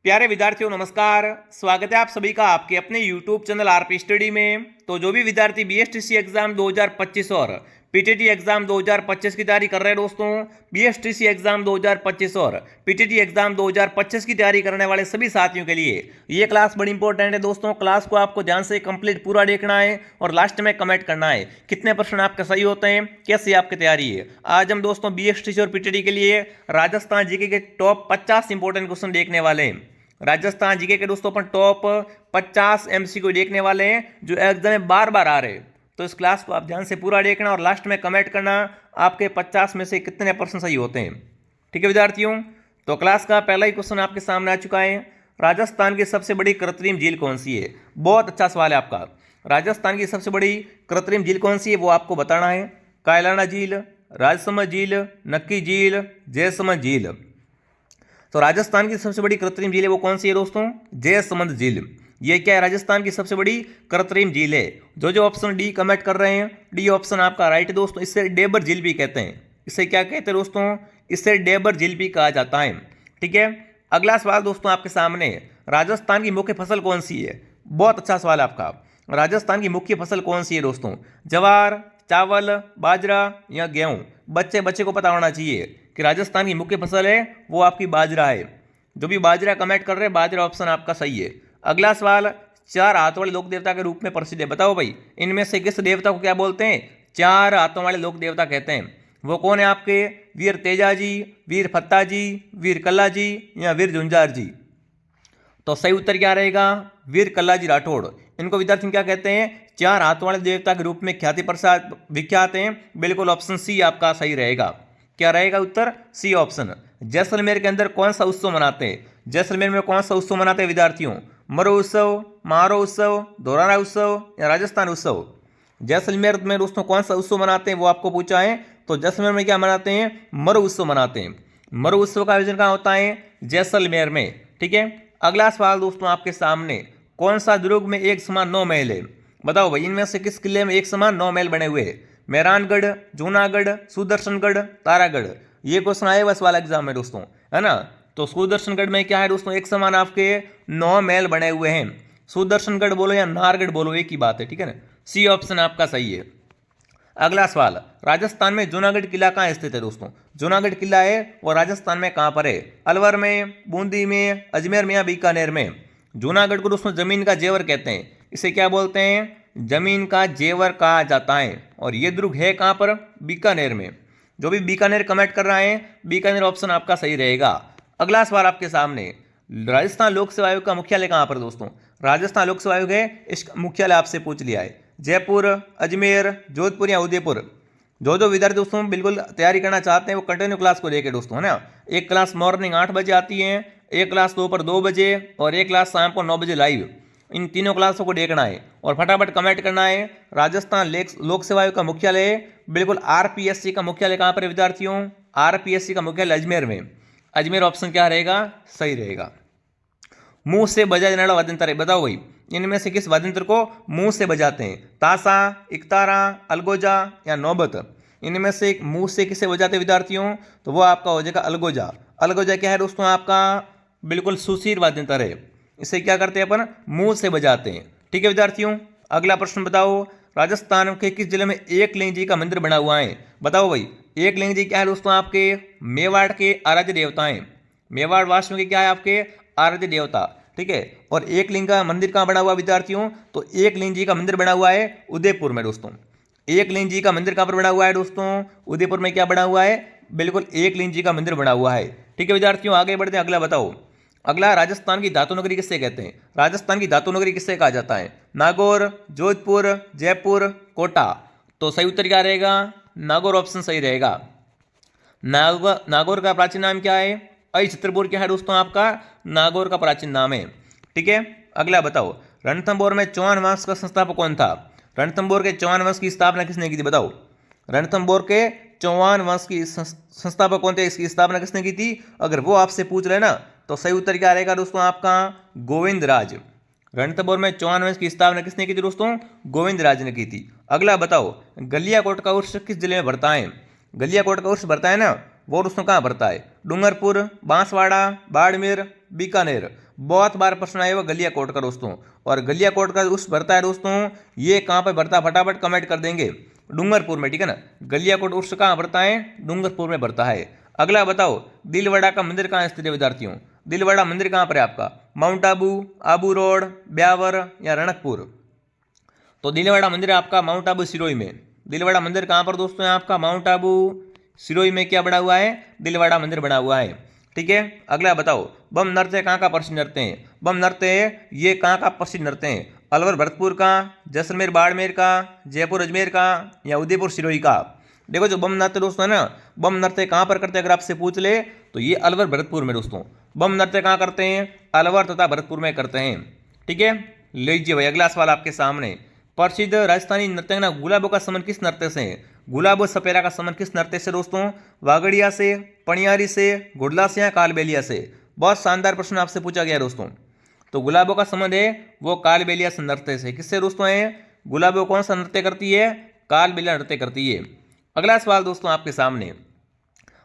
प्यारे विद्यार्थियों नमस्कार। स्वागत है आप सभी का आपके अपने YouTube चैनल आरपी स्टडी में। तो जो भी विद्यार्थी बीएसटीसी एग्जाम 2025 और पीटीटी एग्जाम 2025 की तैयारी कर रहे हैं दोस्तों, बीएसटीसी एग्जाम 2025 और पीटीटी एग्जाम 2025 की तैयारी करने वाले सभी साथियों के लिए ये क्लास बड़ी इंपॉर्टेंट है दोस्तों। क्लास को आपको ध्यान से कंप्लीट पूरा देखना है और लास्ट में कमेंट करना है कितने % आपके सही होते हैं, कैसी आपकी तैयारी है। आज हम दोस्तों बीएसटीसी और पीटीटी के लिए राजस्थान जीके के टॉप 50 इंपॉर्टेंट क्वेश्चन देखने वाले हैं। राजस्थान जीके के दोस्तों अपन टॉप 50 एमसीक्यू देखने वाले हैं जो एग्जाम में बार बार आ रहे हैं। तो इस क्लास को आप ध्यान से पूरा देखना और लास्ट में कमेंट करना आपके 50 में से कितने % सही होते हैं। ठीक है विद्यार्थियों, तो क्लास का पहला ही क्वेश्चन आपके सामने आ चुका है। राजस्थान की सबसे बड़ी कृत्रिम झील कौन सी है? बहुत अच्छा सवाल है आपका। राजस्थान की सबसे बड़ी कृत्रिम झील कौन सी है वो आपको बताना है। कायलाना झील, राजसमंद झील, नक्की झील, जयसमंद झील। तो राजस्थान की सबसे बड़ी कृत्रिम झील है वो कौन सी है दोस्तों? जयसमंद झील। ये क्या है? राजस्थान की सबसे बड़ी कृत्रिम झील है। जो ऑप्शन डी कमेंट कर रहे हैं, डी ऑप्शन आपका राइट है दोस्तों। इससे डेबर झील भी कहते हैं। इसे क्या कहते हैं दोस्तों? इससे डेबर झील भी कहा जाता है। ठीक है, अगला सवाल दोस्तों आपके सामने, राजस्थान की मुख्य फसल कौन सी है? बहुत अच्छा सवाल है आपका। राजस्थान की मुख्य फसल कौन सी है दोस्तों? ज्वार, चावल, बाजरा या गेहूं? बच्चे को पता होना चाहिए कि राजस्थान की मुख्य फसल है वो आपकी बाजरा है। जो भी बाजरा कमेंट कर रहे हैं, बाजरा ऑप्शन आपका सही है। अगला सवाल, 4 हाथों वाले लोक देवता के रूप में प्रसिद्ध है। बताओ भाई, इनमें से किस देवता को क्या बोलते हैं? 4 हाथों वाले लोक देवता कहते हैं। वो कौन है आपके? वीर तेजाजी, वीर फत्ताजी, वीर कल्लाजी या वीर झुंझार जी? तो सही उत्तर क्या रहेगा? वीर कल्लाजी राठौड़। इनको विद्यार्थी क्या कहते हैं? 4 हाथों वाले देवता के रूप में ख्याति प्रसाद विख्यात हैं। बिल्कुल ऑप्शन सी आपका सही रहेगा। क्या रहेगा उत्तर? C option. जैसलमेर के अंदर कौन सा उत्सव मनाते हैं? जैसलमेर में कौन सा उत्सव मनाते हैं विद्यार्थियों? मरो उत्सव, मारो उत्सव, दोरारा उत्सव या राजस्थान उत्सव? जैसलमेर में दोस्तों कौन सा उत्सव मनाते हैं वो आपको पूछा है। तो जैसलमेर में क्या मनाते हैं? मरो उत्सव मनाते हैं। मरो उत्सव का आयोजन कहाँ होता है? जैसलमेर में। ठीक है, अगला सवाल दोस्तों आपके सामने, कौन सा दुर्ग में एक समान 9 महल है? बताओ भाई, इनमें से किस किले में एक समान 9 महल बने हुए हैं? मेहरानगढ़, जूनागढ़, सुदर्शनगढ़, तारागढ़? ये क्वेश्चन आए बस वाला एग्जाम में दोस्तों, है ना। तो सुदर्शनगढ़ में क्या है दोस्तों? एक समान आपके 9 महल बने हुए हैं। सुदर्शनगढ़ बोलो या नाहरगढ़ बोलो, एक ही बात है। ठीक है ना, सी ऑप्शन आपका सही है। अगला सवाल, राजस्थान में जूनागढ़ किला कहाँ स्थित है दोस्तों? जूनागढ़ किला है वो राजस्थान में कहाँ पर है? अलवर में, बूंदी में, अजमेर में या बीकानेर में? जूनागढ़ को दोस्तों जमीन का जेवर कहते हैं। इसे क्या बोलते हैं? जमीन का जेवर कहा जाता है। और ये दुर्ग है कहाँ पर? बीकानेर में। जो भी बीकानेर कमेंट कर रहा है, बीकानेर ऑप्शन आपका सही रहेगा। अगला सवाल आपके सामने, राजस्थान लोक सेवा आयोग का मुख्यालय कहाँ पर दोस्तों? राजस्थान लोक सेवा आयोग है, इसका मुख्यालय आपसे पूछ लिया है। जयपुर, अजमेर, जोधपुर या उदयपुर? जो विद्यार्थी दोस्तों बिल्कुल तैयारी करना चाहते हैं वो कंटिन्यू क्लास को देखे दोस्तों, है ना। एक क्लास मॉर्निंग 8 बजे आती है, एक क्लास दोपहर 2 बजे और एक क्लास शाम को 9 बजे लाइव। इन तीनों क्लासों को देखना है और फटाफट कमेंट करना है। राजस्थान लोक सेवा आयोग का मुख्यालय बिल्कुल आरपीएससी का मुख्यालय कहाँ पर है विद्यार्थियों? आरपीएससी का मुख्यालय अजमेर में। अजमेर ऑप्शन क्या रहेगा? सही रहेगा। मुंह से बजा जाने वाला वाद्यंत्र है। बताओ भाई, इनमें से किस वाद्यंत्र को मुंह से बजाते हैं? ताशा, इकतारा, अलगोजा या नौबत? इनमें से एक मुंह से किसे बजाते विद्यार्थियों? तो वो आपका हो जाएगा अलगोजा। अलगोजा क्या है दोस्तों? आपका बिल्कुल सुशीर वाद्यंत्र है। इसे क्या करते हैं अपन? मुंह से बजाते हैं। ठीक है विद्यार्थियों, अगला प्रश्न बताओ, राजस्थान के किस जिले में एकलिंग जी का मंदिर बना हुआ है? बताओ भाई, एकलिंग जी क्या है दोस्तों? आपके मेवाड़ के आराध्य देवता हैं। मेवाड़ वासियों के क्या है? आपके आराध्य देवता। ठीक है, और एकलिंग का मंदिर कहाँ बना हुआ विद्यार्थियों? तो एकलिंग जी का मंदिर बना हुआ है उदयपुर में दोस्तों। एकलिंग जी का मंदिर कहाँ पर बना हुआ है दोस्तों? उदयपुर में क्या बना हुआ है? बिल्कुल एकलिंग जी का मंदिर बना हुआ है। ठीक है विद्यार्थियों, आगे बढ़ते हैं। अगला बताओ, अगला, राजस्थान की धातु नगरी किससे कहते हैं? राजस्थान की धातु नगरी किससे कहा जाता है? नागौर, जोधपुर, जयपुर, कोटा? तो सही उत्तर क्या रहेगा? नागौर ऑप्शन सही रहेगा। नागौर का प्राचीन नाम क्या है? अहिछत्रपुर क्या है दोस्तों? आपका नागौर का प्राचीन नाम है। ठीक है, अगला बताओ, रणथंभौर में चौहान वंश का संस्थापक कौन था? रणथंभौर के चौहान वंश की स्थापना किसने की थी? बताओ, रणथंभौर के चौहान वंश की संस्थापक कौन थे? इसकी स्थापना किसने की थी? अगर वो आपसे पूछ रहे ना, तो सही उत्तर क्या रहेगा दोस्तों? आपका गोविंद राज। रणथंभौर में चौहान वंश की स्थापना किसने की थी दोस्तों? गोविंद राज ने की थी। अगला बताओ, गलियाकोट का उर्स किस जिले में भरता है? गलियाकोट का उर्स भरता है ना, वो दोस्तों कहाँ पड़ता है? डूंगरपुर, बांसवाड़ा, बाड़मेर, बीकानेर। बहुत बार प्रश्न आया हुआ गलियाकोट का दोस्तों, और गलियाकोट का उस भरता है दोस्तों, ये कहाँ पर भरता है फटाफट कमेंट कर देंगे। डूंगरपुर में, ठीक है ना। गलियाकोट उर्स कहाँ भरता है? डूंगरपुर में भरता है। अगला बताओ, दिलवाड़ा का मंदिर कहाँ स्थित है विद्यार्थियों? दिलवाड़ा मंदिर कहाँ पर है आपका? माउंट आबू, आबू रोड, ब्यावर या रणकपुर? तो दिलवाड़ा मंदिर आपका माउंट आबू सिरोही में। दिलवाड़ा मंदिर कहाँ पर दोस्तों है आपका? माउंट आबू सिरोही में क्या बना हुआ है? दिलवाड़ा मंदिर बना हुआ है, ठीक है। अगला बताओ, बम नृत्य कहाँ का प्रसिद्ध नृत्य है? बम नृत्य ये कहाँ का प्रसिद्ध नृत्य है? अलवर भरतपुर का, जैसलमेर बाड़मेर का, जयपुर अजमेर का या उदयपुर सिरोही का? देखो जो बम नृत्य दोस्तों है ना, बम नृत्य कहाँ पर करते हैं अगर आपसे पूछ ले तो ये अलवर भरतपुर में दोस्तों। बम नृत्य कहाँ करते हैं? अलवर तथा भरतपुर में करते हैं, ठीक है। लीजिए भाई अगला सवाल आपके सामने। प्रसिद्ध राजस्थानी नृत्यांगना गुलाबो का संबंध किस नृत्य से है? गुलाबो सपेरा का संबंध किस नृत्य से दोस्तों? वागड़िया से, पणियारी से, घुड़ला से या कालबेलिया से? बहुत शानदार प्रश्न आपसे पूछा गया दोस्तों। तो गुलाबो का संबंध है वो कालबेलिया से नृत्य से। किससे दोस्तों है? गुलाबो कौन सा नृत्य करती है? कालबेलिया नृत्य करती है। अगला सवाल दोस्तों आपके सामने,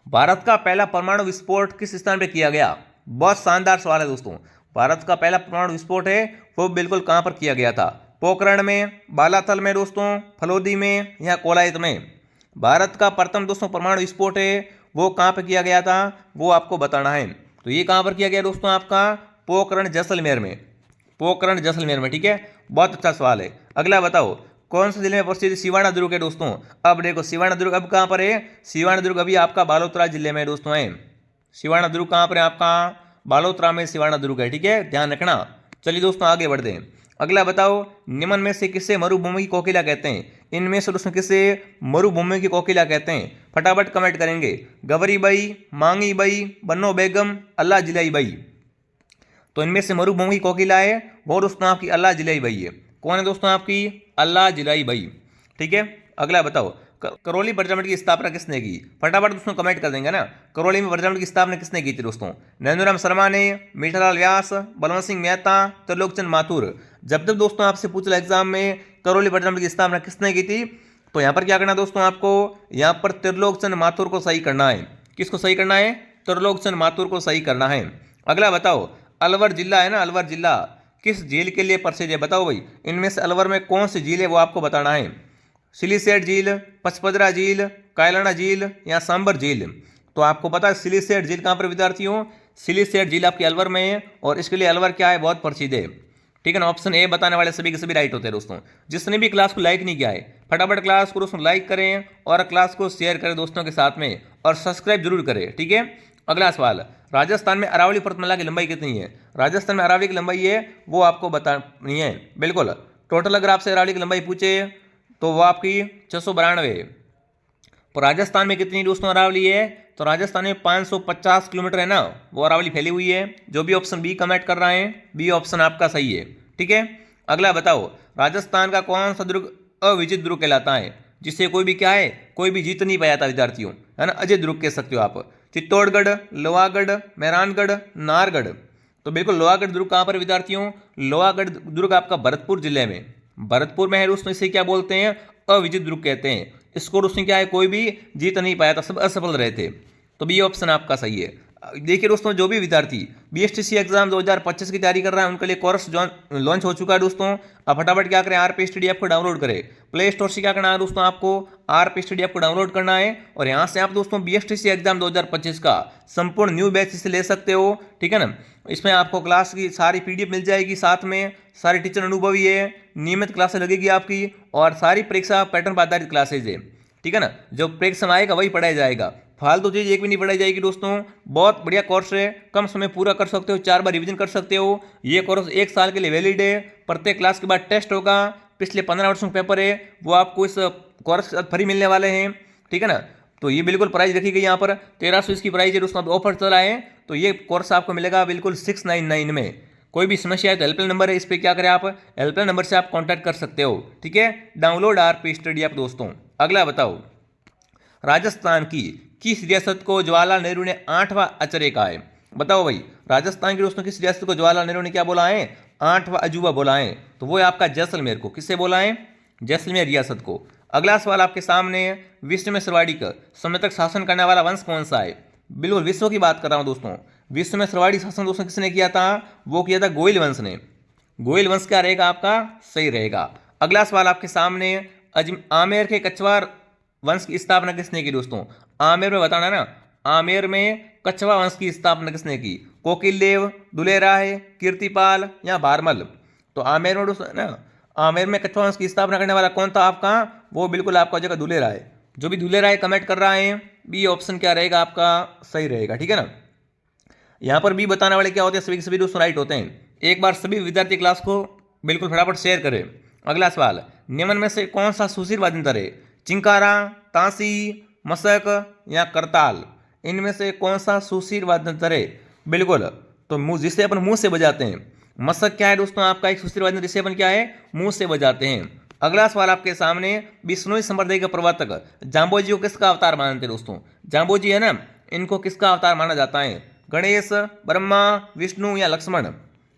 भारत का पहला परमाणु विस्फोट किस स्थान पर किया गया? बहुत शानदार सवाल है दोस्तों। भारत का पहला परमाणु विस्फोट है वो बिल्कुल कहां पर किया गया था? पोखरण में, बालाथल में दोस्तों, फलोदी में या कोलायत में? भारत का प्रथम दोस्तों परमाणु विस्फोट है वो कहां पर किया गया था, वो आपको बताना है। तो ये कहां पर किया गया दोस्तों आपका? पोखरण जैसलमेर में। पोखरण जैसलमेर में, ठीक है। बहुत अच्छा सवाल है। अगला बताओ, कौन से जिले में प्रसिद्ध सिवाना दुर्ग है दोस्तों? अब देखो सिवाना दुर्ग अब कहां पर है? सिवाना दुर्ग अभी आपका बालोतरा जिले में दोस्तों है। सिवाना दुर्ग कहां पर है आपका? बालोतरा में सिवाना दुर्ग है, ठीक है, ध्यान रखना। चलिए दोस्तों आगे बढ़ते हैं। अगला बताओ, निम्न में से किसे मरुभूमि की कोकिला कहते हैं? इनमें से दोस्तों किसे मरुभूमि की कोकिला कहते हैं? फटाफट कमेंट करेंगे। गवरी बाई, मांगी बाई, बन्नो बेगम, अल्लाह जिलाई बाई? तो इनमें से मरुभूमि की कोकिला है वो दोस्तों आपकी अल्लाह जिलाई बाई है। कौन है दोस्तों आपकी? अल्लाह जिलाई बाई, ठीक है। अगला बताओ, करौली प्रजामंडल की स्थापना किसने की? फटाफट दोस्तों कमेंट कर देंगे ना। करौली में प्रजामंडल की स्थापना किसने की थी दोस्तों? नरेंद्र शर्मा ने, मीठालाल व्यास, बलवंत सिंह मेहता, त्रिलोकचंद माथुर? जब तक दोस्तों आपसे पूछ लो एग्जाम में करौली प्रजामंडल की स्थापना किसने की थी, तो यहाँ पर क्या करना दोस्तों आपको? यहाँ पर त्रिलोकचंद माथुर को सही करना है। किसको सही करना है? त्रिलोकचंद माथुर को सही करना है। अगला बताओ, अलवर जिला है ना, अलवर जिला किस झील के लिए प्रसिद्ध है? बताओ भाई, इनमें से अलवर में कौन सी झील है वो आपको बताना है। सिलीसेट झील, पचपदरा झील, कायलाना झील या सांबर झील? तो आपको पता है सिलीसेट झील कहाँ पर विद्यार्थियों? सिलीसेट झील आपकी अलवर में है और इसके लिए अलवर क्या है? बहुत प्रसिद्ध है, ठीक है ना। ऑप्शन ए बताने वाले सभी के सभी राइट होते हैं दोस्तों। जिसने भी क्लास को लाइक नहीं किया है फटाफट क्लास को दोस्तों लाइक करें और क्लास को शेयर करें दोस्तों के साथ में, और सब्सक्राइब जरूर करें, ठीक है। अगला सवाल, राजस्थान में अरावली पर्वतमाला की लंबाई कितनी है? राजस्थान में अरावली की लंबाई है वो आपको बतानी है, बिल्कुल। टोटल अगर आपसे अरावली की लंबाई पूछे तो वो आपकी 692 है। तो राजस्थान में कितनी दोस्तों अरावली है? तो राजस्थान में 550 किलोमीटर है ना, वो अरावली फैली हुई है। जो भी ऑप्शन बी कमेंट कर रहे हैं, बी ऑप्शन आपका सही है, ठीक है। अगला बताओ, राजस्थान का कौन सा दुर्ग अविजित दुर्ग कहलाता है, जिससे कोई भी क्या है, कोई भी जीत नहीं पाया था विद्यार्थियों, है ना। अजय दुर्ग कह सकते हो आप। चित्तौड़गढ़, लोहागढ़, मेहरानगढ़, नाहरगढ़? तो बिल्कुल लोहागढ़ दुर्ग कहाँ पर विद्यार्थियों? लोहागढ़ दुर्ग आपका भरतपुर जिले में, भरतपुर में है दोस्तों। इसे क्या बोलते हैं? अविजित दुर्ग कहते हैं। इसको दोस्तों क्या है, कोई भी जीत नहीं पाया था, सब असफल रहे थे। तो बी ऑप्शन आपका सही है। देखिए दोस्तों, जो भी विद्यार्थी बीएसटीसी एग्जाम 2025 की तैयारी कर रहा है उनके लिए कोर्स लॉन्च हो चुका है दोस्तों। अब फटाफट क्या करें, आरपी स्टडी ऐप को डाउनलोड करें। प्ले स्टोर से क्या करना है दोस्तों, आपको आरपी स्टडी ऐप को डाउनलोड करना है और यहाँ से आप दोस्तों बीएसटीसी एग्जाम 2025 का संपूर्ण न्यू बैच से ले सकते हो, ठीक है ना। इसमें आपको क्लास की सारी पीडीएफ मिल जाएगी, साथ में सारे टीचर अनुभवी है, नियमित क्लासें लगेगी आपकी और सारी परीक्षा पैटर्न पर आधारित क्लासेज है, ठीक है ना। जो परीक्षा में आएगा वही पढ़ाया जाएगा, फालतू चीज एक भी नहीं पढ़ाई जाएगी दोस्तों। बहुत बढ़िया कोर्स है, कम समय पूरा कर सकते हो, 4 बार रिवीजन कर सकते हो। ये कोर्स 1 साल के लिए वैलिड है। प्रत्येक क्लास के बाद टेस्ट होगा, पिछले 15 वर्षों के पेपर है वो आपको इस कोर्स के साथ फ्री मिलने वाले हैं, ठीक है ना। तो ये बिल्कुल प्राइस रखी गई यहाँ पर 1300 इसकी प्राइस है दोस्तों। ऑफर चल रहा है तो ये कोर्स आपको मिलेगा बिल्कुल 699 में। कोई भी समस्या है तो हेल्पलाइन नंबर है, इस पर क्या करें आप, हेल्पलाइन नंबर से आप कॉन्टैक्ट कर सकते हो, ठीक है। डाउनलोड आरपी स्टडी ऐप दोस्तों। अगला बताओ, राजस्थान की किस रियासत को जवाहरलाल नेहरू ने 8वां आश्चर्य कहा है? बताओ भाई, राजस्थान की दोस्तों किस रियासत को जवाहरलाल नेहरू ने क्या बोला है? 8वां अजूबा बोला है। तो वो है आपका जैसलमेर को। किससे बोला है? जैसलमेर रियासत को। अगला सवाल आपके सामने, विश्व में सर्वाधिक समय तक शासन करने वाला वंश कौन सा है? बिल्कुल विश्व की बात कर रहा हूं दोस्तों। विश्व में सर्वाधिक शासन दोस्तों किसने किया था? वो किया था गोयल वंश ने। गोयल वंश क्या रहेगा आपका? सही रहेगा। अगला सवाल आपके सामने, आमेर के कछवार वंश की स्थापना किसने की दोस्तों? आमेर में बताना ना, आमेर में कछवा वंश की स्थापना किसने की? कोकिलदेव, दुलेराय, कीर्तिपाल या भारमल? तो आमेर में दोस्तों ना, आमेर में कछवा वंश की स्थापना करने वाला कौन था आपका? वो बिल्कुल आपका हो जाएगा दुलेराय। जो भी दुलेराय कमेंट कर रहा है, बी ऑप्शन क्या रहेगा आपका? सही रहेगा, ठीक है ना। यहाँ पर बी बताने वाले क्या होते हैं? सभी के सभी दोस्तों राइट होते हैं। एक बार सभी विद्यार्थी क्लास को बिल्कुल फटाफट शेयर करें। अगला सवाल, निम्न में से कौन सा सुशील वाद्यंत्र है? चिंकारा, तांसी, मशक या करताल? इनमें से कौन सा सुशील वाद्यंत्र है? बिल्कुल, तो मुंह जिसे अपन मुंह से बजाते हैं। मशक क्या है दोस्तों? आपका एक सुशील वाद्यंत्र जिसे अपन क्या है? मुंह से बजाते हैं। अगला सवाल आपके सामने, बिश्नोई संप्रदाय के प्रवर्तक जाम्बोजी को किसका अवतार मानते हैं दोस्तों? जाम्बोजी है ना, इनको किसका अवतार माना जाता है? गणेश, ब्रह्मा, विष्णु या लक्ष्मण?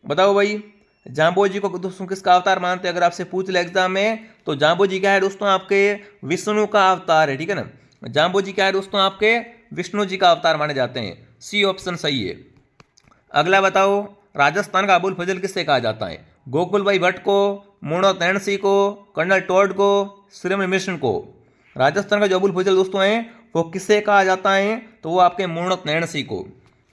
बताओ भाई, जाम्बोजी को दोस्तों किसका अवतार मानते हैं? अगर आपसे पूछ ले एग्जाम में, तो जाम्बोजी क्या है दोस्तों? आपके विष्णु का अवतार है, ठीक है ना। जाम्बोजी क्या है दोस्तों? आपके विष्णु जी का अवतार माने जाते हैं। सी ऑप्शन सही है। अगला बताओ, राजस्थान का अबुल फजल किससे कहा जाता है? गोकुल भाई भट्ट को, मुणो तैणसी को, कर्नल टॉड को, श्रीमन मिश्र को? राजस्थान का जो अबुल फजल दोस्तों है, वो किससे कहा जाता है? तो वो आपके मुणो तैणसी को।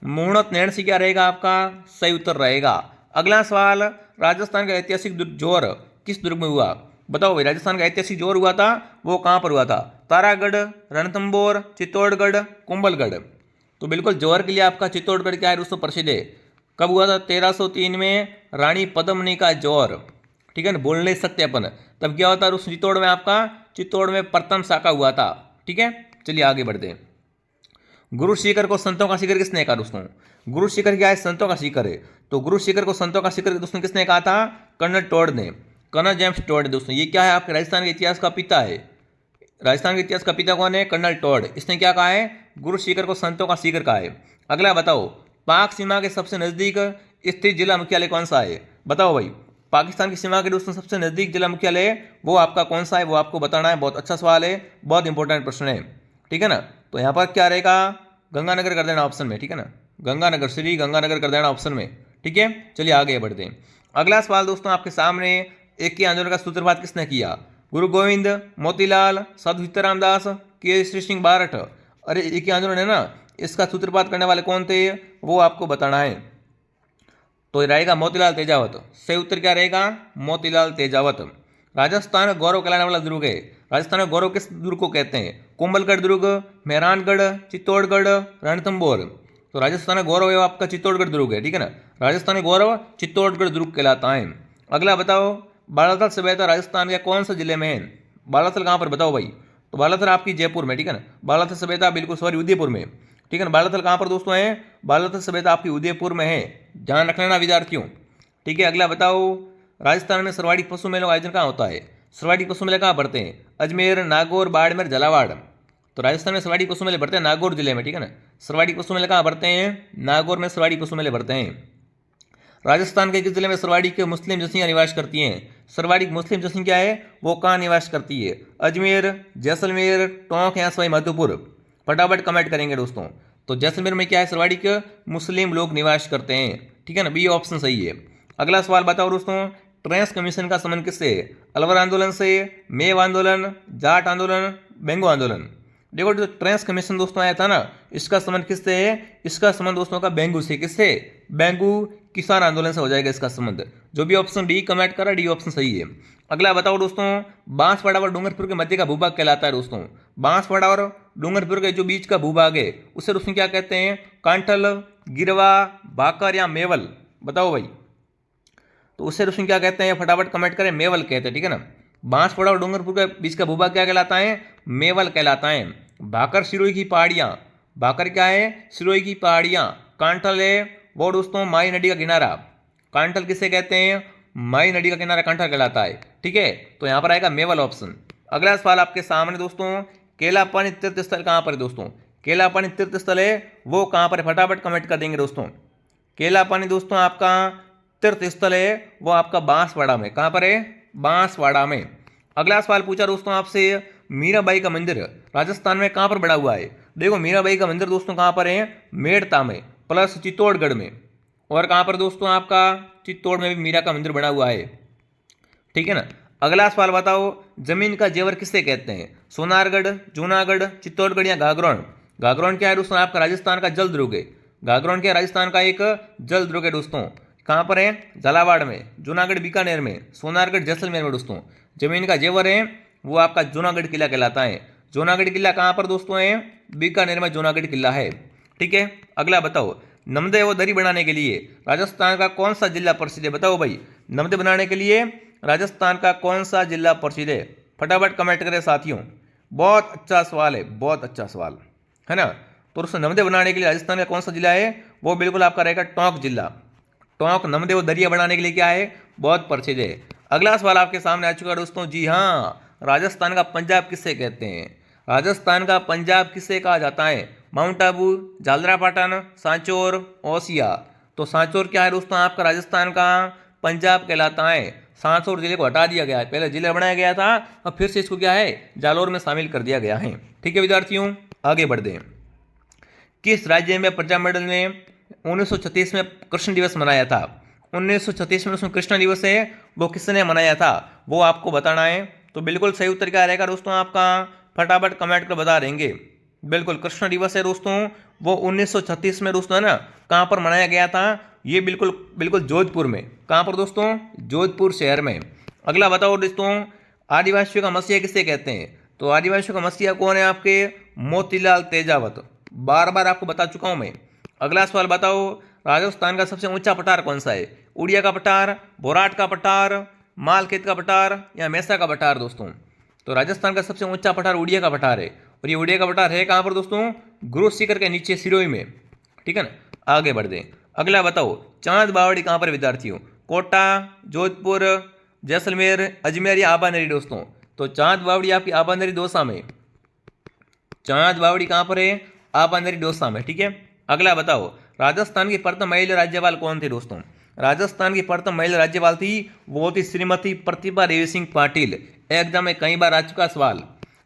मुणो तैणसी क्या रहेगा आपका? सही उत्तर रहेगा। अगला सवाल, राजस्थान का ऐतिहासिक जोर किस दुर्ग में हुआ? बताओ भाई, राजस्थान का ऐतिहासिक जोर हुआ था, वो कहाँ पर हुआ था? तारागढ़, रणथंबोर, चित्तौड़गढ़, कुंभलगढ़? तो बिल्कुल जोर के लिए आपका चित्तौड़गढ़ क्या है दोस्तों? प्रसिद्ध है। कब हुआ था? 1303 में रानी पद्मनी का जोर, ठीक है ना, बोल नहीं सकते अपन। तब क्या होता है उस चित्तौड़ में? आपका चित्तौड़ में प्रथम शाखा हुआ था, ठीक है। चलिए आगे बढ़ते हैं। गुरु शिखर को संतों का शिखर किसने कहा दोस्तों? गुरु शिखर क्या है? संतों का शिखर है। तो गुरु शिखर को संतों का शिखर दोस्तों किसने कहा था? कर्नल टॉड ने, कर्नल जेम्स टॉड दोस्तों। ये क्या है? आपके राजस्थान के इतिहास का पिता है। राजस्थान के इतिहास का पिता कौन है? Colonel Tod. इसने क्या कहा है? गुरु शिखर को संतों का शिखर कहा है। अगला बताओ, पाक सीमा के सबसे नजदीक स्थित जिला मुख्यालय कौन सा है? बताओ भाई, पाकिस्तान की सीमा के दोस्तों सबसे नजदीक जिला मुख्यालय वो आपका कौन सा है? वो आपको बताना है। बहुत अच्छा सवाल है, बहुत इंपॉर्टेंट प्रश्न है, ठीक है ना। तो यहाँ पर क्या रहेगा? गंगानगर कर देना ऑप्शन में, ठीक है ना। गंगानगर, श्री गंगानगर कर देना ऑप्शन में, ठीक है। चलिए आगे बढ़ते हैं। अगला सवाल दोस्तों आपके सामने, एक के आंदोलन का सूत्रपात किसने किया? गुरु गोविंद, मोतीलाल, साधु सीताराम दास, के श्री सिंह बारठ? अरे एक ही आंदोलन है ना, इसका सूत्रपात करने वाले कौन थे? वो आपको बताना है। तो रहेगा मोतीलाल तेजावत। सही उत्तर क्या रहेगा? मोतीलाल तेजावत। राजस्थान गौरव कहलाने वाला दुर्ग है। राजस्थान में गौरव किस दुर्ग को कहते हैं? कुंभलगढ़ दुर्ग, मेहरानगढ़, चित्तौड़गढ़, रणथंबोर? तो राजस्थान में गौरव है आपका चित्तौड़गढ़ दुर्ग है, ठीक है ना। राजस्थान में गौरव चित्तौड़गढ़ दुर्ग कहलाता है। अगला बताओ, बालाथल सभ्यता राजस्थान के कौन से जिले में है? बालाथल कहाँ पर? बताओ भाई। तो बालाथल आपकी जयपुर में, ठीक है ना। बालाथल सभ्यता बिल्कुल सॉरी उदयपुर में, ठीक है ना। बालाथल कहाँ पर दोस्तों है? बालाथल सभ्यता आपकी उदयपुर में है, ध्यान रख लेना विद्यार्थियों, ठीक है। अगला बताओ, राजस्थान में सर्वाधिक पशु मेलों का आयोजन कहाँ होता है? सर्वाधिक पशु मेले कहाँ पड़ते हैं? अजमेर, नागौर, बाड़मेर, झालावाड़? तो राजस्थान में सर्वाधिक पशु मेले बढ़ते हैं नागौर जिले में, ठीक है ना। सर्वाधिक पशु मेले कहाँ बढ़ते हैं? नागौर में सर्वाधिक पशु मेले बढ़ते हैं। राजस्थान के किस जिले में सर्वाधिक मुस्लिम जसीं निवास करती हैं? सर्वाधिक मुस्लिम जसीं क्या है? वो कहाँ निवास करती है? अजमेर, जैसलमेर, टोंक या सवाई माधोपुर? फटाफट कमेंट करेंगे दोस्तों। तो जैसलमेर में क्या है? सर्वाधिक मुस्लिम लोग निवास करते हैं, ठीक है ना। बी ऑप्शन सही है। अगला सवाल बताओ दोस्तों, ट्रेंस कमीशन का संबंध किससे है? अलवर आंदोलन से, मेव आंदोलन, जाट आंदोलन, बेंगो आंदोलन? देखो जो ट्रेंस कमीशन दोस्तों आया था ना, इसका संबंध किससे है? इसका संबंध दोस्तों का बेंगू से। किससे? बेंगू किसान आंदोलन से हो जाएगा इसका संबंध। जो भी ऑप्शन डी कमेंट करा, डी ऑप्शन सही है। अगला बताओ दोस्तों, बांसवाड़ा और डूंगरपुर के मध्य का भूभाग कहलाता है दोस्तों। बांसवाड़ा और डूंगरपुर के जो बीच का भूभाग है उसे दोस्तों क्या कहते हैं? कांठल, गिरवा, भाकर या मेवल? बताओ भाई। तो उससे दोस्तों क्या कहते हैं? फटाफट कमेंट करें। मेवल कहते हैं, ठीक है ना। बांसवाड़ा और डूंगरपुर के बीच का भूभाग क्या कहलाता है? मेवल कहलाता है। भाकर सिरोही की पहाड़ियाँ, भाकर क्या है? सिरोही की पहाड़ियाँ। कांठल है वो दोस्तों माई नदी का किनारा। कांठल किसे कहते हैं? माई नदी का किनारा कांठल कहलाता है, ठीक है। तो यहाँ पर आएगा मेवल ऑप्शन। अगला सवाल आपके सामने दोस्तों, केलापानी तीर्थ स्थल कहाँ पर है दोस्तों? केलापानी तीर्थ स्थल है वो कहाँ पर है? फटाफट कमेंट कर देंगे दोस्तों। केलापानी दोस्तों आपका तीर्थ स्थल है वो आपका बांसवाड़ा में। कहाँ पर है? बांसवाड़ा में। अगला सवाल पूछा दोस्तों आपसे, मीराबाई का मंदिर राजस्थान में कहाँ पर बना हुआ है। देखो मीराबाई का मंदिर दोस्तों कहाँ पर है, मेड़ता में प्लस चित्तौड़गढ़ में। और कहाँ पर दोस्तों आपका चित्तौड़ में भी मीरा का मंदिर बना हुआ है, ठीक है ना। अगला सवाल बताओ, जमीन का जेवर किसे कहते हैं, सोनारगढ़, जूनागढ़, चित्तौड़गढ़ या गागरोन। गागरोन क्या है दोस्तों, आपका राजस्थान का जल दुर्ग है। गागरोन क्या है, राजस्थान का एक जल दुर्ग है दोस्तों। कहाँ पर है, झालावाड़ में, जूनागढ़ बीकानेर में, सोनारगढ़ जैसलमेर में दोस्तों। जमीन का जेवर है वो आपका जूनागढ़ किला कहलाता है। जूनागढ़ किला कहाँ पर दोस्तों है, बीकानेर में जूनागढ़ किला है, ठीक है। अगला बताओ, नमदे व दरी बनाने के लिए राजस्थान का कौन सा जिला प्रसिद्ध है। बताओ भाई, नमदे बनाने के लिए राजस्थान का कौन सा जिला प्रसिद्ध है, फटाफट कमेंट करें साथियों। बहुत अच्छा सवाल है, बहुत अच्छा सवाल है ना। तो दोस्तों नमदे बनाने के लिए राजस्थान का कौन सा जिला है, वो बिल्कुल आपका रहेगा टोंक जिला। टोंक नमदे व दरिया बनाने के लिए क्या है, बहुत प्रसिद्ध है। अगला सवाल आपके सामने आ चुका है दोस्तों, जी हाँ, राजस्थान का पंजाब किसे कहते हैं। राजस्थान का पंजाब किसे कहा जाता है, माउंट आबू, झालरापाटन, सांचौर, ओसिया। तो सांचौर क्या है दोस्तों, आपका राजस्थान का पंजाब कहलाता है। सांचौर जिले को हटा दिया गया है, पहले जिला बनाया गया था और फिर से इसको क्या है, जालोर में शामिल कर दिया गया है, ठीक है विद्यार्थियों। आगे बढ़ते हैं, किस राज्य में प्रजामंडल ने 1936 में कृष्ण दिवस मनाया था। 1936 में उसमें कृष्ण दिवस है, वो किसने मनाया था, वो आपको बताना है। तो बिल्कुल सही उत्तर क्या रहेगा दोस्तों आपका, फटाफट कमेंट कर बता देंगे। बिल्कुल कृष्ण दिवस है दोस्तों, वो 1936 में दोस्तों है ना, कहाँ पर मनाया गया था, ये बिल्कुल बिल्कुल जोधपुर में। कहाँ पर दोस्तों, जोधपुर शहर में। अगला बताओ दोस्तों, आदिवासियों का मसीहा किसे कहते हैं। तो आदिवासियों का मसीहा कौन है, आपके मोतीलाल तेजावत। बार बार आपको बता चुका हूं मैं। अगला सवाल बताओ, राजस्थान का सबसे ऊंचा पठार कौन सा है, उड़िया का पठार, बोराट का पठार, मालखेत का पठार या मैसा का पठार दोस्तों। तो राजस्थान का सबसे ऊंचा पठार उड़िया का पठार है। और ये उड़िया का पठार है कहाँ पर दोस्तों, गुरु शिखर के नीचे सिरोही में, ठीक है ना। आगे बढ़ दें, अगला बताओ, चांद बावड़ी कहाँ पर विद्यार्थियों, कोटा, जोधपुर, जैसलमेर, अजमेर या आबानेरी दोस्तों। तो चांद बावड़ी आपकी आबानेरी दौसा में। चांद बावड़ी कहाँ पर है, आबानेरी दौसा में, ठीक है। अगला बताओ, राजस्थान की प्रथम महिला राज्यपाल कौन थे दोस्तों। राजस्थान की प्रथम महिला राज्यपाल थी, वो थी श्रीमती प्रतिभा देवी सिंह पाटिल। एग्जाम में कई बार आ चुका सवाल,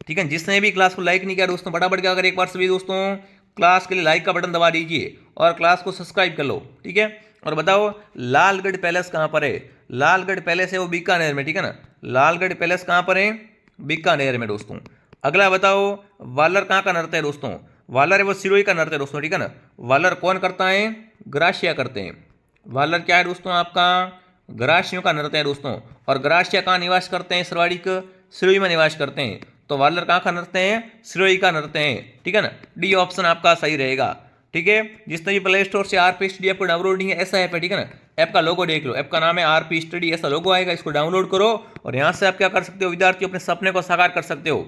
ठीक है। जिसने भी क्लास को लाइक नहीं किया दोस्तों, फटाफट क्या करें, एक बार सभी दोस्तों क्लास के लिए लाइक का बटन दबा दीजिए और क्लास को सब्सक्राइब कर लो, ठीक है। और बताओ, लालगढ़ पैलेस कहाँ पर है। लालगढ़ पैलेस है वो बीकानेर में, ठीक है ना। लालगढ़ पैलेस कहाँ पर है, बीकानेर में दोस्तों। अगला बताओ, वालर कहाँ का नृत्य है दोस्तों। वालर है वो सिरोही का नृत्य है दोस्तों, ठीक है ना। वालर कौन करता है, ग्रासिया करते हैं। वालर क्या है दोस्तों, आपका ग्रासियों का नृत्य है दोस्तों। और ग्रासिया कहाँ निवास करते हैं, सरवाड़ी सिरोही में निवास करते हैं। तो वालर कहाँ का नृत्य है, सिरोही का नृत्य है, ठीक है ना। डी ऑप्शन आपका सही रहेगा, ठीक है। जिसने भी प्ले स्टोर से आरपी स्टडी ऐप को डाउनलोड नहीं है, ऐसा ऐप है, ठीक है ना। ऐप का लोगो देख लो, ऐप का नाम है आरपी स्टडी, ऐसा लोगो आएगा, इसको डाउनलोड करो और यहाँ से आप क्या कर सकते हो विद्यार्थी, अपने सपने को साकार कर सकते हो,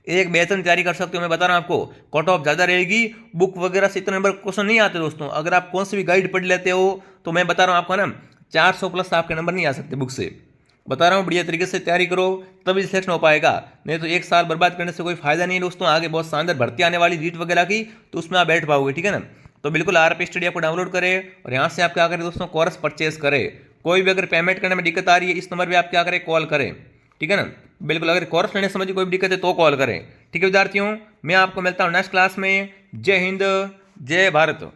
एक बेहतरीन तैयारी कर सकते हो। मैं बता रहा हूँ आपको, कट ऑफ ज़्यादा रहेगी, बुक वगैरह से इतने नंबर क्वेश्चन नहीं आते दोस्तों। अगर आप कौन सी भी गाइड पढ़ लेते हो तो मैं बता रहा हूँ आपको ना 400 प्लस आपके नंबर नहीं आ सकते बुक से। बता रहा हूँ बढ़िया तरीके से तैयारी करो तभी सिलेक्शन हो पाएगा, नहीं तो एक साल बर्बाद करने से कोई फायदा नहीं है दोस्तों। आगे बहुत शानदार भर्ती आने वाली रीट वगैरह की, तो उसमें आप बैठ पाओगे, ठीक है ना। तो बिल्कुल आरपी स्टडी आपको डाउनलोड करें और यहाँ से आप क्या करें दोस्तों, कोर्स परचेज करें। कोई भी अगर पेमेंट करने में दिक्कत आ रही है, इस नंबर पर आप क्या करें, कॉल करें, ठीक है ना। बिल्कुल अगर कोर्स लेने समझ कोई भी दिक्कत है तो कॉल करें, ठीक है विद्यार्थियों। मैं आपको मिलता हूँ नेक्स्ट क्लास में। जय हिंद, जय भारत।